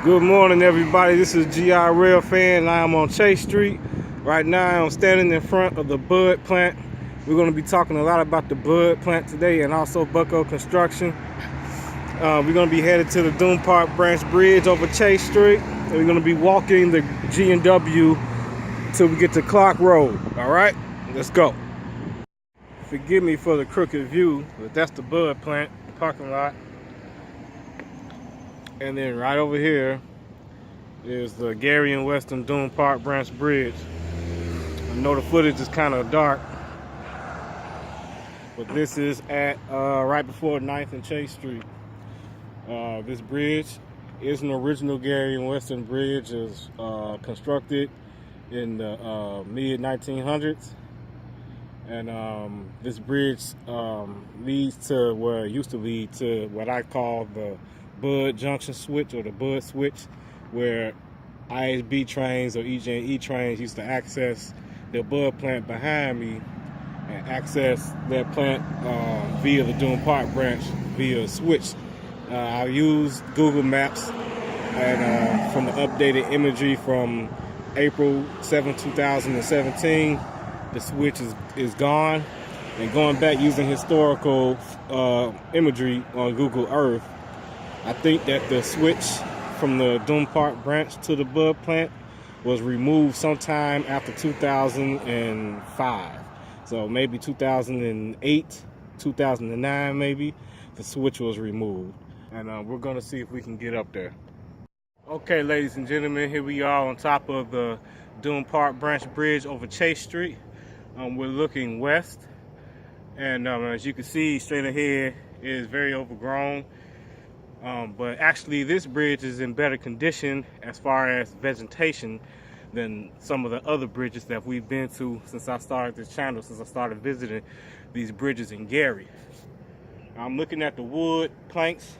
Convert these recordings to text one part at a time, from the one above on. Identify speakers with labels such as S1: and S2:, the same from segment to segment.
S1: Good morning, everybody. This is GI Rail Fan. I am on Chase Street. Right now, I'm standing in front of the Bud plant. We're going to be talking a lot about the Bud plant today and also Bucko Construction. We're going to be headed to the Dune Park Branch Bridge over Chase Street. And we're going to be walking the G&W till we get to Clark Road. All right, let's go. Forgive me for the crooked view, but that's the Bud plant parking lot. And then right over here is the Gary and Western Dune Park Branch Bridge. I know the footage is kind of dark, but this is at right before 9th and Chase Street. This bridge is an original Gary and Western bridge. It was constructed in the mid-1900s. And this bridge leads to where it used to lead to what I call the Bud Junction switch, or the Bud switch, where ISB trains or EJ&E trains used to access the Bud plant behind me and access that plant via the Dune Park Branch via a switch. I used Google Maps and from the updated imagery from April 7, 2017, the switch is gone. And going back using historical imagery on Google Earth, I think that the switch from the Dune Park Branch to the Bud plant was removed sometime after 2005. So maybe 2008, 2009 maybe, the switch was removed. And we're gonna see if we can get up there. Okay, ladies and gentlemen, here we are on top of the Dune Park Branch Bridge over Chase Street. We're looking west, and as you can see, straight ahead is very overgrown. But actually this bridge is in better condition as far as vegetation than some of the other bridges that we've been to since I started this channel, since I started visiting these bridges in Gary. I'm looking at the wood planks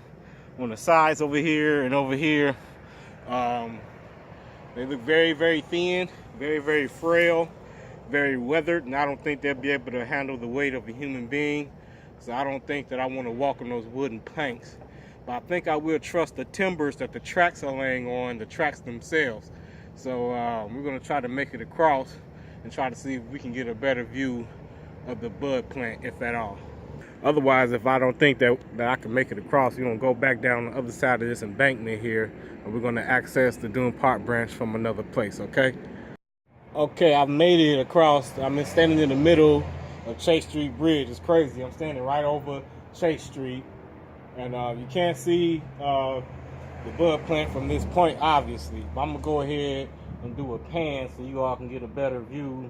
S1: on the sides over here and over here. They look very, very thin, very, very frail, very weathered, and I don't think they'll be able to handle the weight of a human being. So I don't think that I want to walk on those wooden planks. But I think I will trust the timbers that the tracks are laying on, the tracks themselves. So we're going to try to make it across and try to see if we can get a better view of the Bud plant, if at all. Otherwise, if I don't think that I can make it across, we're going to go back down the other side of this embankment here, and we're going to access the Dune Park Branch from another place, okay? Okay, I've made it across. I'm standing in the middle of Chase Street Bridge. It's crazy. I'm standing right over Chase Street. And you can't see the Bud plant from this point, obviously. But I'm going to go ahead and do a pan so you all can get a better view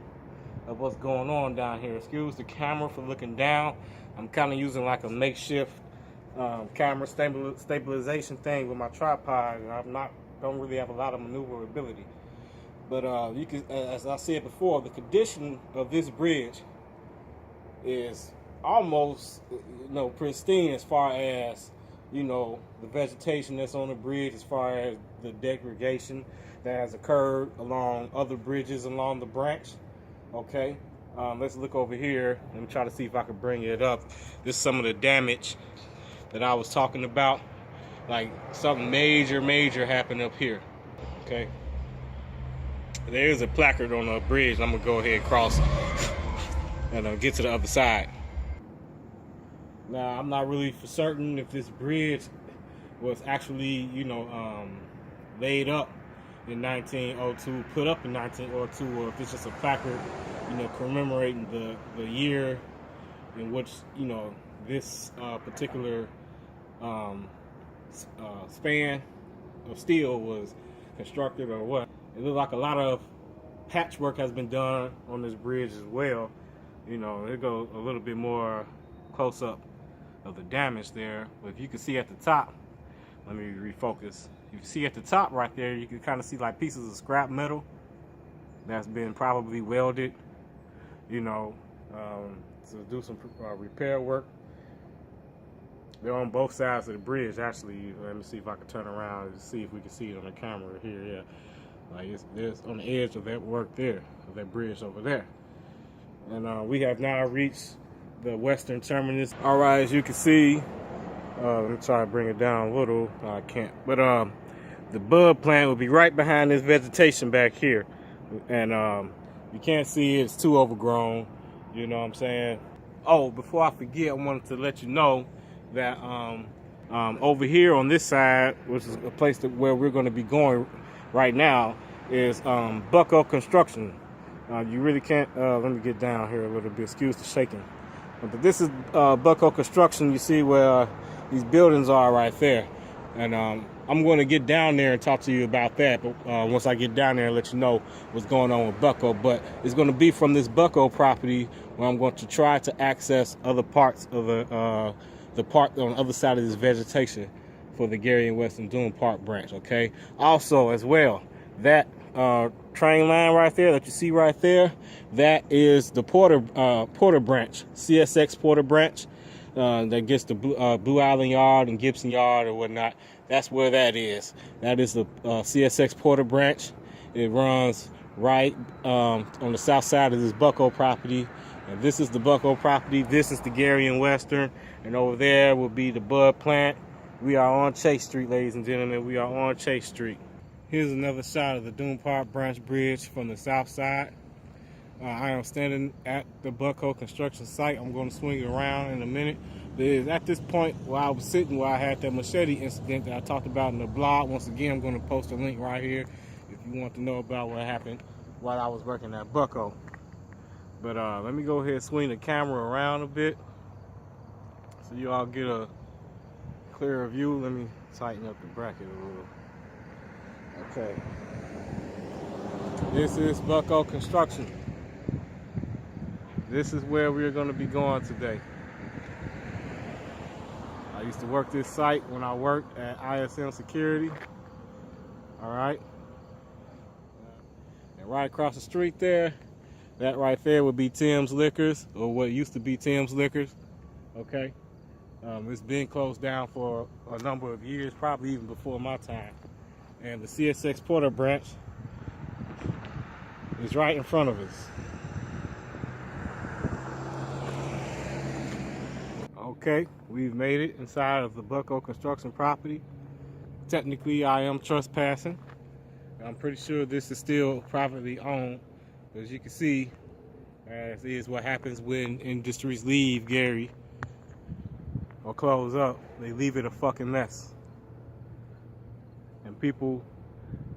S1: of what's going on down here. Excuse the camera for looking down. I'm kind of using like a makeshift camera stabilization thing with my tripod. And don't really have a lot of maneuverability. But you can, as I said before, the condition of this bridge is almost, pristine as far as, the vegetation that's on the bridge, as far as the degradation that has occurred along other bridges along the branch. Okay, let's look over here. Let me try to see if I can bring it up. This is some of the damage that I was talking about. Like something major happened up here. Okay, there is a placard on the bridge. I'm gonna go ahead and cross and get to the other side. Now, I'm not really for certain if this bridge was actually, laid up in 1902, put up in 1902, or if it's just a placard, commemorating the year in which, this particular span of steel was constructed, or what. It looks like a lot of patchwork has been done on this bridge as well. It goes a little bit more close up of the damage there. But if you can see at the top, let me refocus. If you see at the top right there, you can kind of see like pieces of scrap metal that's been probably welded, to do some repair work. They're on both sides of the bridge, actually. Let me see if I can turn around and see if we can see it on the camera here. Yeah, like it's on the edge of that work there, of that bridge over there. And we have now reached the western terminus. All right, as you can see, let me try to bring it down a little. I can't, but The bud plant will be right behind this vegetation back here. And you can't see it, it's too overgrown. You know what I'm saying? Oh, before I forget, I wanted to let you know that over here on this side, which is a place where we're going to be going right now, is Bucko Construction. You really can't, let me get down here a little bit, excuse the shaking. But this is Bucko Construction. You see where these buildings are right there. And I'm going to get down there and talk to you about that. But once I get down there and let you know what's going on with Bucko. But it's going to be from this Bucko property where I'm going to try to access other parts of the park on the other side of this vegetation for the Gary and Weston Dune Park Branch. Okay. Also, as well, that train line right there that you see right there, that is the Porter Branch, CSX Porter Branch. That gets the Blue Island Yard and Gibson Yard or whatnot. That's where that is. That is the CSX Porter Branch. It runs right on the south side of this Bucko property. And this is the Bucko property. This is the Gary and Western. And over there will be the Bud plant. We are on Chase Street, ladies and gentlemen. We are on Chase Street. Here's another shot of the Dune Park Branch Bridge from the south side. I am standing at the Bucko construction site. I'm going to swing it around in a minute. But it is at this point where I was sitting where I had that machete incident that I talked about in the blog. Once again, I'm going to post a link right here if you want to know about what happened while I was working at Bucko. But let me go ahead and swing the camera around a bit so you all get a clearer view. Let me tighten up the bracket a little. Okay. This is Bucko Construction. This is where we're going to be going today. I used to work this site when I worked at ISM Security. All right. And right across the street there, that right there would be Tim's Liquors, or what used to be Tim's Liquors. Okay. It's been closed down for a number of years, probably even before my time. And the CSX Porter Branch is right in front of us. Okay, we've made it inside of the Bucko Construction property. Technically, I am trespassing. I'm pretty sure this is still privately owned. As you can see, as is what happens when industries leave Gary or close up. They leave it a fucking mess. And people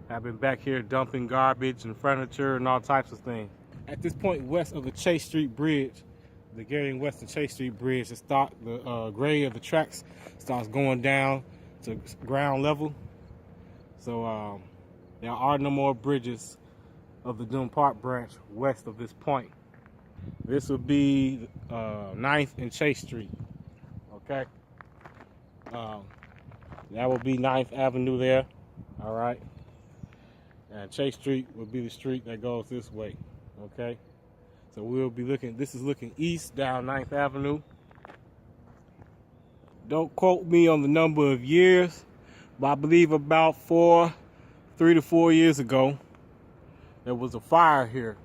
S1: have been back here dumping garbage and furniture and all types of things. At this point west of the Chase Street Bridge, the Gary and Weston Chase Street Bridge, the grade of the tracks starts going down to ground level. So there are no more bridges of the Dune Park Branch west of this point. This will be 9th and Chase Street. Okay. That will be 9th Avenue there. All right. And Chase Street will be the street that goes this way. Okay. So we'll be looking, this is looking east down 9th Avenue. Don't quote me on the number of years, but I believe about 3 to 4 years ago, there was a fire here.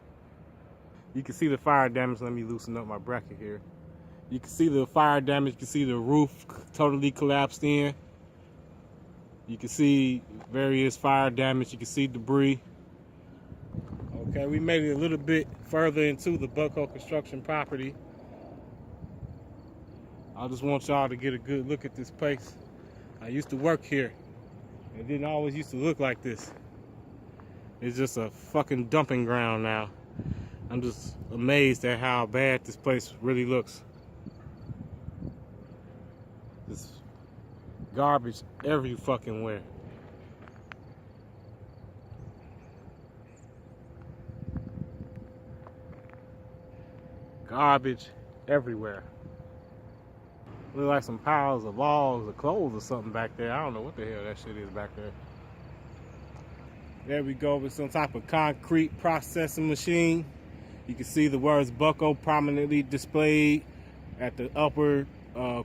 S1: You can see the fire damage. Let me loosen up my bracket here. You can see the fire damage. You can see the roof totally collapsed in. You can see various fire damage. You can see debris. Okay, we made it a little bit further into the Bucko Construction property. I just want y'all to get a good look at this place. I used to work here. It didn't always used to look like this. It's just a fucking dumping ground now. I'm just amazed at how bad this place really looks. There's garbage every fucking where. Garbage everywhere. Look like some piles of logs or clothes or something back there. I don't know what the hell that shit is back there. There we go with some type of concrete processing machine. You can see the words Bucko prominently displayed at the upper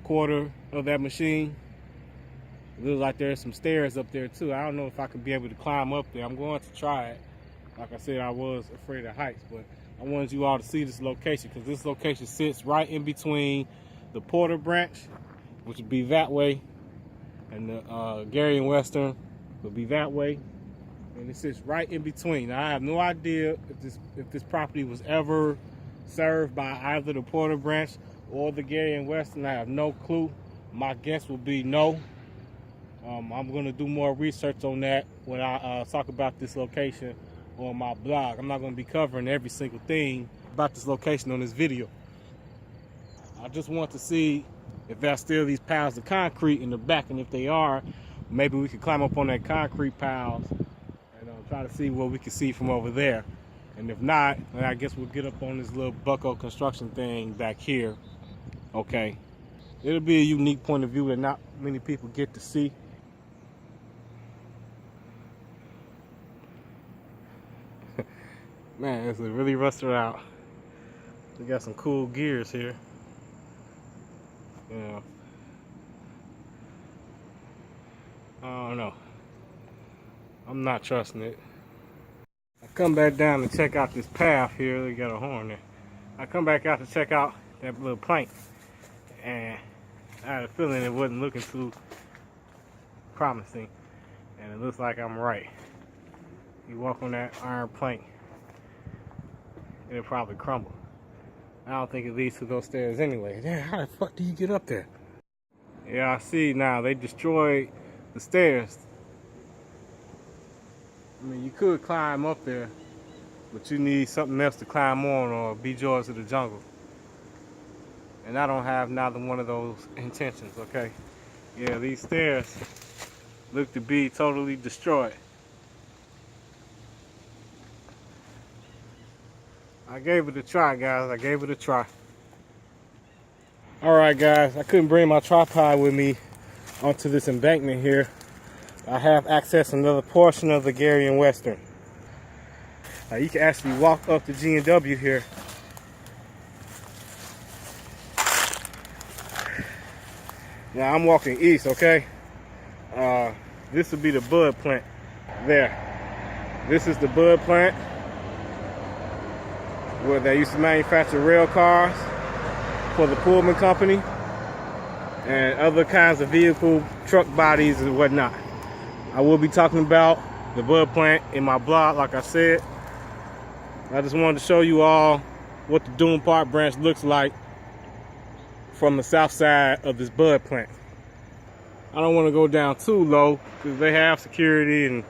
S1: quarter of that machine. It looks like there's some stairs up there too. I don't know if I could be able to climb up there. I'm going to try it. Like I said, I was afraid of heights, but I wanted you all to see this location because this location sits right in between the Porter Branch, which would be that way, and the Gary and Western, will be that way, and it sits right in between. Now, I have no idea if this property was ever served by either the Porter Branch or the Gary and Western. I have no clue. My guess would be no. I'm going to do more research on that when I talk about this location on my blog. I'm not going to be covering every single thing about this location on this video. I just want to see if there's still these piles of concrete in the back, and if they are, maybe we could climb up on that concrete piles and try to see what we can see from over there. And if not, then I guess we'll get up on this little Bucko construction thing back here. Okay, it'll be a unique point of view that not many people get to see. Man, it's really rusted out. We got some cool gears here. Yeah. I don't know. I'm not trusting it. I come back down to check out this path here. They got a horn there. I come back out to check out that little plank, and I had a feeling it wasn't looking too promising, and it looks like I'm right. You walk on that iron plank, it'll probably crumble. I don't think it leads to those stairs anyway. Damn, how the fuck do you get up there? Yeah, I see now. They destroyed the stairs. I mean, you could climb up there, but you need something else to climb on or be George of the Jungle. And I don't have neither one of those intentions, okay? Yeah, these stairs look to be totally destroyed. I gave it a try, guys. I gave it a try. Alright, guys. I couldn't bring my tripod with me onto this embankment here. I have accessed another portion of the Gary and Western. Now, you can actually walk up to G&W here. Now, I'm walking east, okay? This would be the Bud plant there. This is the Bud plant, where they used to manufacture rail cars for the Pullman company and other kinds of vehicle truck bodies and whatnot. I will be talking about the Bud plant in my blog, like I said. I just wanted to show you all what the Dune Park Branch looks like from the south side of this Bud plant. I don't want to go down too low because they have security, and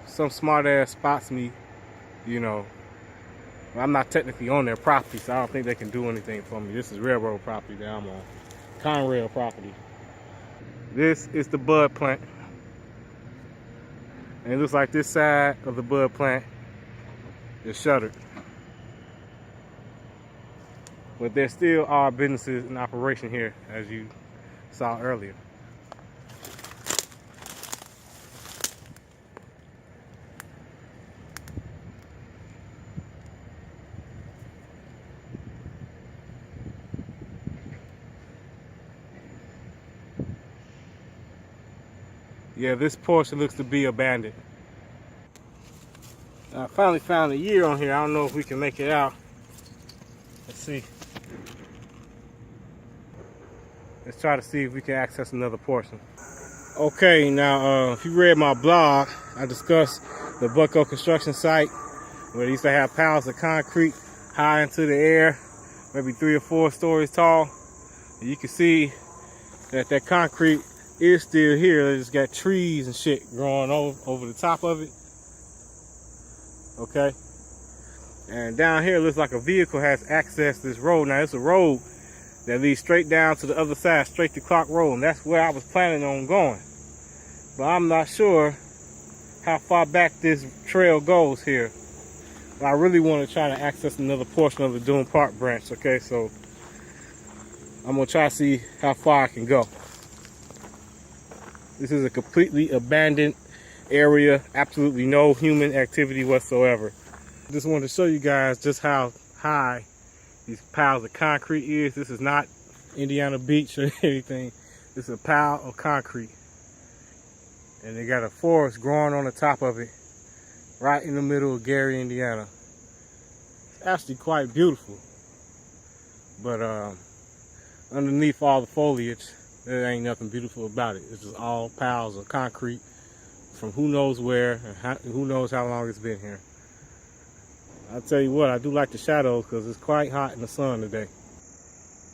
S1: some smart ass spots me, you know. I'm not technically on their property, so I don't think they can do anything for me. This is railroad property that I'm on. Conrail property. This is the Bud plant. And it looks like this side of the Bud plant is shuttered. But there still are businesses in operation here, as you saw earlier. Yeah, this portion looks to be abandoned. I finally found a year on here. I don't know if we can make it out. Let's see. Let's try to see if we can access another portion. Okay, now if you read my blog, I discussed the Bucko construction site where they used to have piles of concrete high into the air, maybe 3 or 4 stories tall. And you can see that that concrete is still here. They just got trees and shit growing over the top of it. Okay. And down here it looks like a vehicle has accessed this road. Now it's a road that leads straight down to the other side, straight to Clark Road. And that's where I was planning on going. But I'm not sure how far back this trail goes here. But I really want to try to access another portion of the Dune Park Branch. Okay, so I'm going to try to see how far I can go. This is a completely abandoned area, absolutely no human activity whatsoever. Just wanted to show you guys just how high these piles of concrete is. This is not Indiana Beach or anything. This is a pile of concrete. And they got a forest growing on the top of it, right in the middle of Gary, Indiana. It's actually quite beautiful. But underneath all the foliage, there ain't nothing beautiful about it. It's just all piles of concrete from who knows where, and who knows how long it's been here. I'll tell you what, I do like the shadows because it's quite hot in the sun today.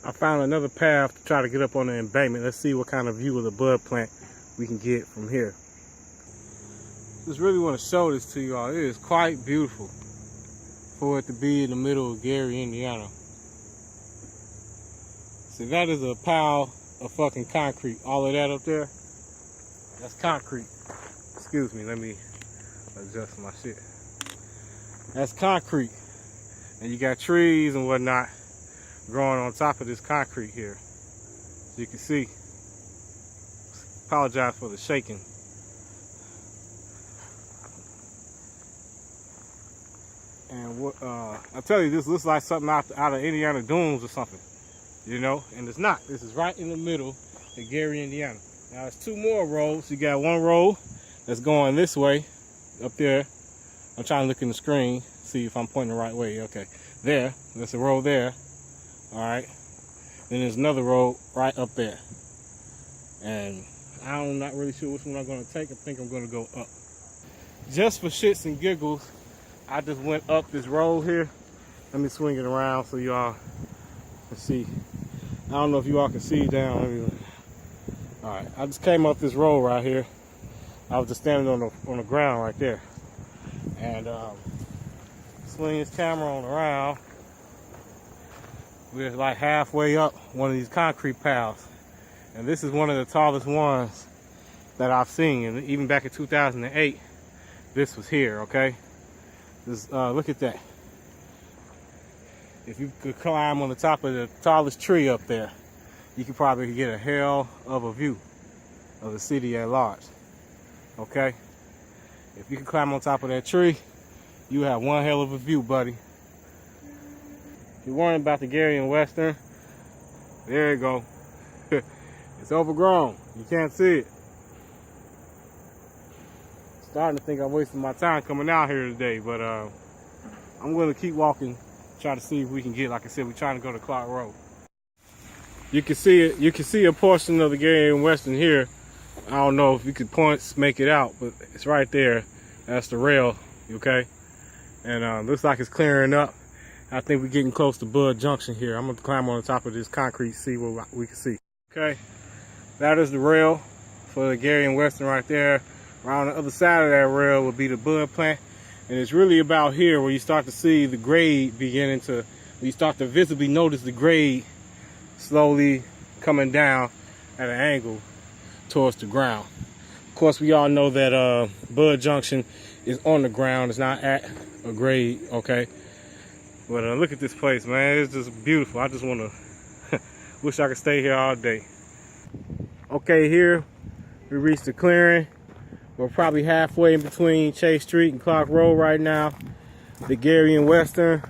S1: I found another path to try to get up on the embankment. Let's see what kind of view of the bud plant we can get from here. Just really want to show this to y'all. It is quite beautiful for it to be in the middle of Gary, Indiana. See, that is a pile of fucking concrete. All of that up there, that's concrete. Excuse me, let me adjust my shit. That's concrete. And you got trees and whatnot growing on top of this concrete here. As you can see. Apologize for the shaking. And what I tell you, this looks like something out of Indiana Dunes or something. You know, and it's not. This is right in the middle of Gary, Indiana. Now there's two more roads. You got one road that's going this way, up there. I'm trying to look in the screen, see if I'm pointing the right way. Okay, there. There's a road there. All right. Then there's another road right up there. And I'm not really sure which one I'm going to take. I think I'm going to go up. Just for shits and giggles, I just went up this road here. Let me swing it around so y'all can see. I don't know if you all can see down. All right, I just came up this road right here. I was just standing on the ground right there, and swing this camera on around. We're like halfway up one of these concrete piles, and this is one of the tallest ones that I've seen. And even back in 2008, this was here. Okay, just look at that. If you could climb on the top of the tallest tree up there, you could probably get a hell of a view of the city at large. Okay? If you can climb on top of that tree, you have one hell of a view, buddy. If you're worrying about the Gary and Western, there you go. It's overgrown. You can't see it. Starting to think I'm wasting my time coming out here today, but I'm going to keep walking. Try to see if we can get, like I said, we're trying to go to Clark Road. You can see it. You can see a portion of the Gary and Western here. I don't know if you could make it out, but it's right there. That's the rail, okay? And looks like it's clearing up. I think we're getting close to Bud Junction here. I'm gonna climb on the top of this concrete, see what we can see. Okay, that is the rail for the Gary and Western right there. Around the other side of that rail will be the Bud plant. And it's really about here where you start to see the grade beginning to, you start to visibly notice the grade slowly coming down at an angle towards the ground. Of course, we all know that Bud Junction is on the ground. It's not at a grade, okay? But look at this place, man. It's just beautiful. I just want to, wish I could stay here all day. Okay, here we reached the clearing. We're probably halfway in between Chase Street and Clark Road right now. The Gary and Western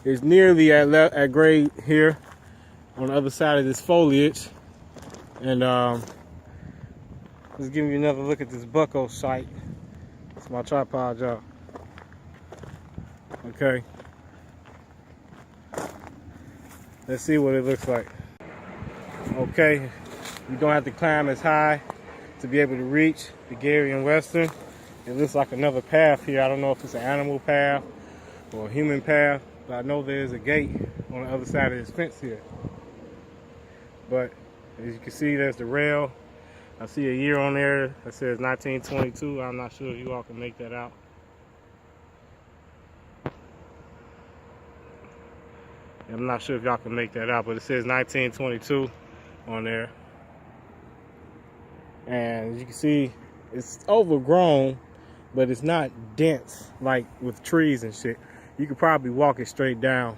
S1: is nearly at grade here on the other side of this foliage. And let's give you another look at this Bucko site. It's my tripod, y'all. Okay. Let's see what it looks like. Okay, you don't have to climb as high to be able to reach the Gary and Western. It looks like another path here. I don't know if it's an animal path or a human path, but I know there's a gate on the other side of this fence here. But as you can see, there's the rail. I see a year on there that says 1922. I'm not sure if you all can make that out. I'm not sure if y'all can make that out, but it says 1922 on there. And as you can see, it's overgrown, but it's not dense like with trees and shit. You could probably walk it straight down.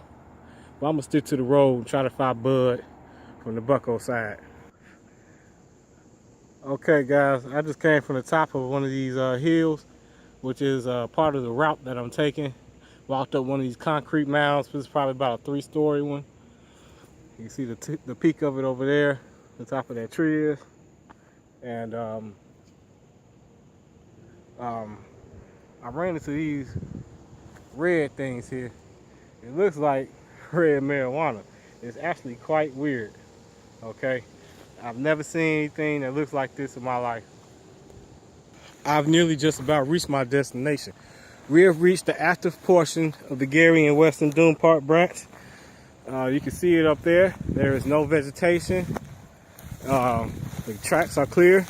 S1: But I'm gonna stick to the road and try to find Bud from the Bucko side. Okay guys, I just came from the top of one of these hills, which is part of the route that I'm taking. Walked up one of these concrete mounds. This is probably about a 3-story one. You can see the peak of it over there. The top of that tree is. And I ran into these red things here. It looks like red marijuana. It's actually quite weird. Okay, I've never seen anything that looks like this in my life. I've nearly just about reached my destination. We have reached the active portion of the Gary and Western Dune Park Branch. You can see it up there. There is no vegetation. The tracks are clear.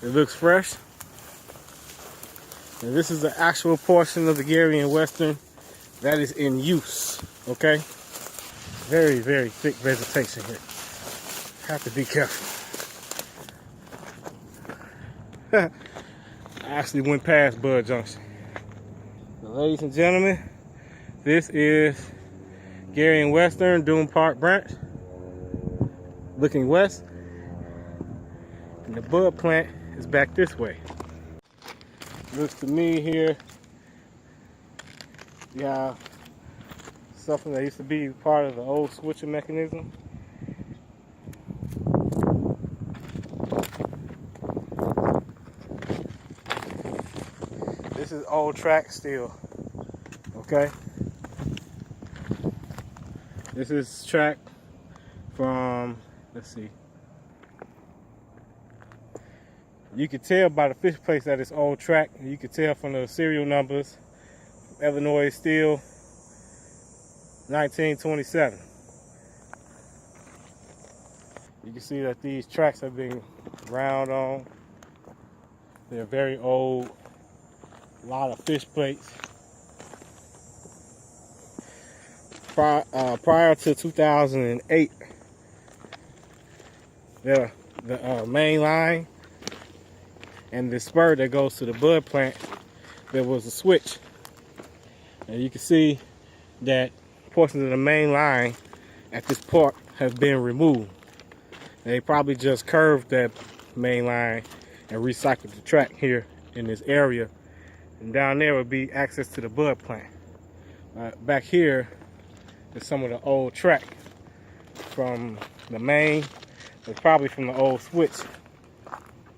S1: It looks fresh. And this is the actual portion of the Gary and Western that is in use, okay? Very, very thick vegetation here. Have to be careful. I actually went past Bud Junction. So, ladies and gentlemen, this is Gary and Western Dune Park Branch. Looking west. And the bud plant is back this way. Looks to me here, you have something that used to be part of the old switching mechanism. This is old track still, okay? This is track from, let's see. You can tell by the fish plates that it's old track. You can tell from the serial numbers. Illinois Steel, 1927. You can see that these tracks have been ground on. They're very old. A lot of fish plates. Prior to 2008, the main line and the spur that goes to the bud plant, there was a switch. And you can see that portions of the main line at this part have been removed. They probably just curved that main line and recycled the track here in this area. And down there would be access to the bud plant. Back here is some of the old track from the main. It's probably from the old switch.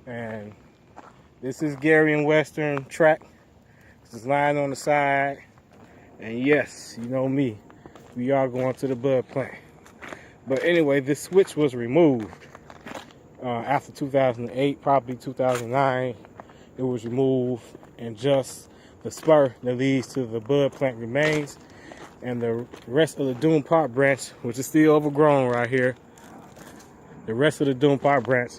S1: And this is Gary and Western track. This is line on the side. And yes, you know me, we are going to the bud plant. But anyway, this switch was removed after 2008, probably 2009. It was removed, and just the spur that leads to the bud plant remains. And the rest of the Dune Park Branch, which is still overgrown right here, the rest of the Dune Park Branch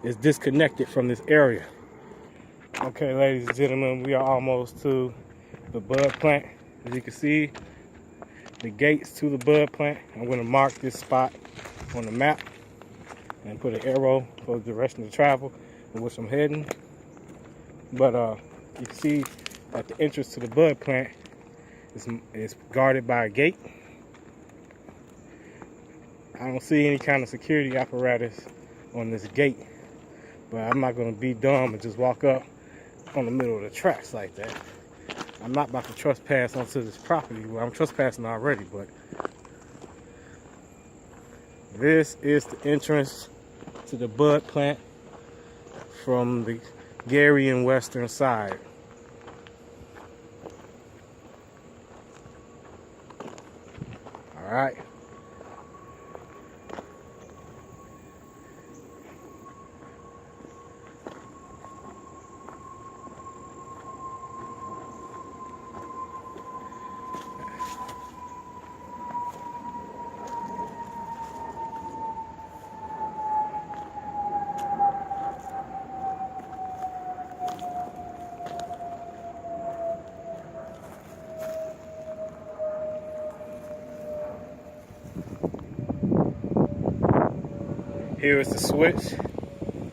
S1: is disconnected from this area. Okay, ladies and gentlemen, we are almost to the bud plant. As you can see, the gates to the bud plant. I'm going to mark this spot on the map and put an arrow for the direction of travel in which I'm heading. But you can see that the entrance to the bud plant is guarded by a gate. I don't see any kind of security apparatus on this gate, but I'm not going to be dumb and just walk up on the middle of the tracks like that. I'm not about to trespass onto this property. Well, I'm trespassing already, but this is the entrance to the bud plant from the Gary and Western side. All right. Here is the switch. And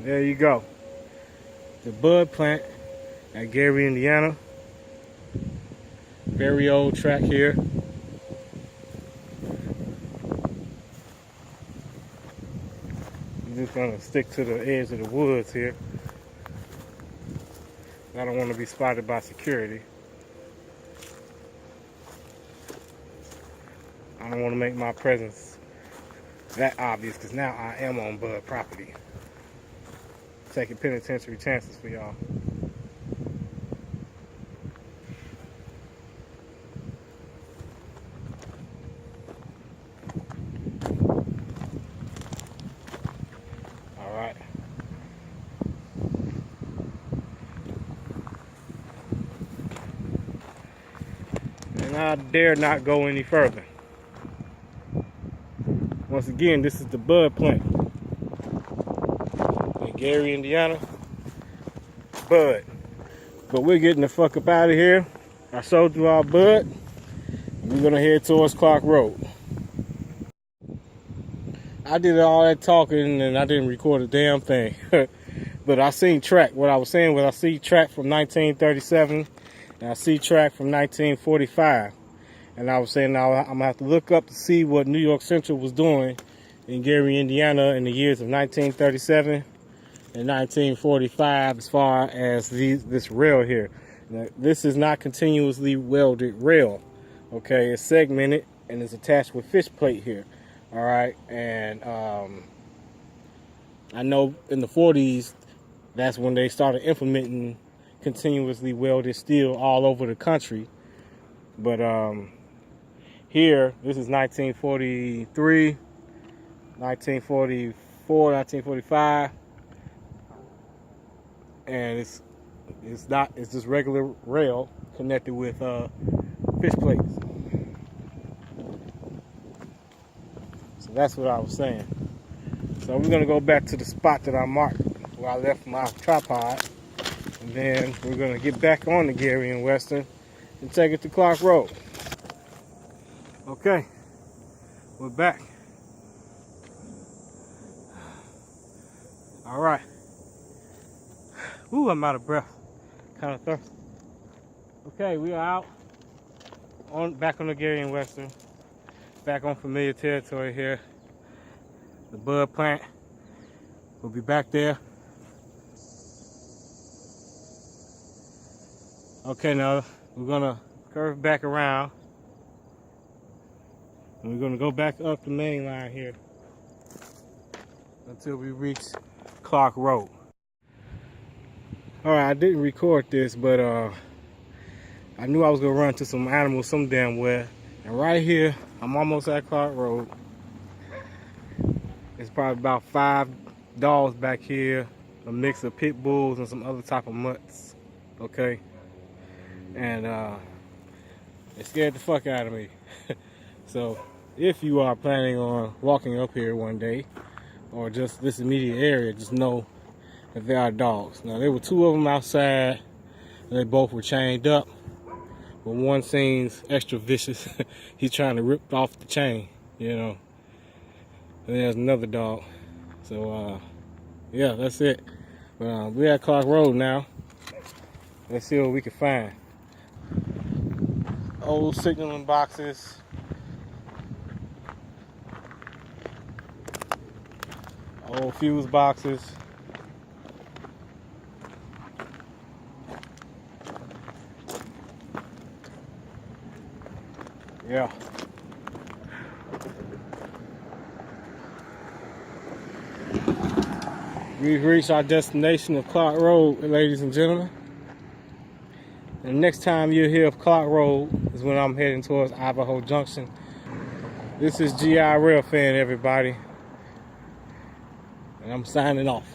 S1: there you go. The bud plant at Gary, Indiana. Very old track here. I'm just gonna stick to the edge of the woods here. I don't want to be spotted by security. I don't want to make my presence that obvious, because now I am on bud property. Taking penitentiary chances for y'all. And I dare not go any further. Once again, this is the Bud plant in Gary, Indiana. Bud. But we're getting the fuck up out of here. I showed you our Bud. We're gonna head towards Clark Road. I did all that talking and I didn't record a damn thing. But I seen track. What I was saying was I see track from 1937 and I see track from 1945. And I was saying now I'm gonna have to look up to see what New York Central was doing in Gary, Indiana in the years of 1937 and 1945 as far as this rail here. Now, this is not continuously welded rail. Okay, it's segmented and it's attached with fish plate here. All right, and I know in the 40s, that's when they started implementing continuously welded steel all over the country. But here, this is 1943, 1944, 1945, and it's just regular rail connected with fish plates. So that's what I was saying. So we're gonna go back to the spot that I marked where I left my tripod, and then we're gonna get back on the Gary and Western and take it to Clark Road. Okay, we're back. All right. Ooh, I'm out of breath. Kind of thirsty. Okay, we are out back on the Gary and Western. Back on familiar territory here. The Bud plant. We'll be back there. Okay, now we're gonna curve back around. And we're gonna go back up the main line here until we reach Clark Road. All right, I didn't record this, but I knew I was gonna run into some animals some damn where. And right here, I'm almost at Clark Road. It's probably about 5 dogs back here, a mix of pit bulls and some other type of mutts. Okay, and it scared the fuck out of me. So if you are planning on walking up here one day, or just this immediate area, just know that there are dogs. Now there were 2 of them outside, and they both were chained up. But one seems extra vicious. He's trying to rip off the chain, you know. And there's another dog. So yeah, that's it. But we're at Clark Road now. Let's see what we can find. Old signaling boxes. Old fuse boxes. Yeah. We've reached our destination of Clark Road, ladies and gentlemen. And the next time you'll hear of Clark Road is when I'm heading towards Idaho Junction. This is GI Rail Fan, everybody. And I'm signing off.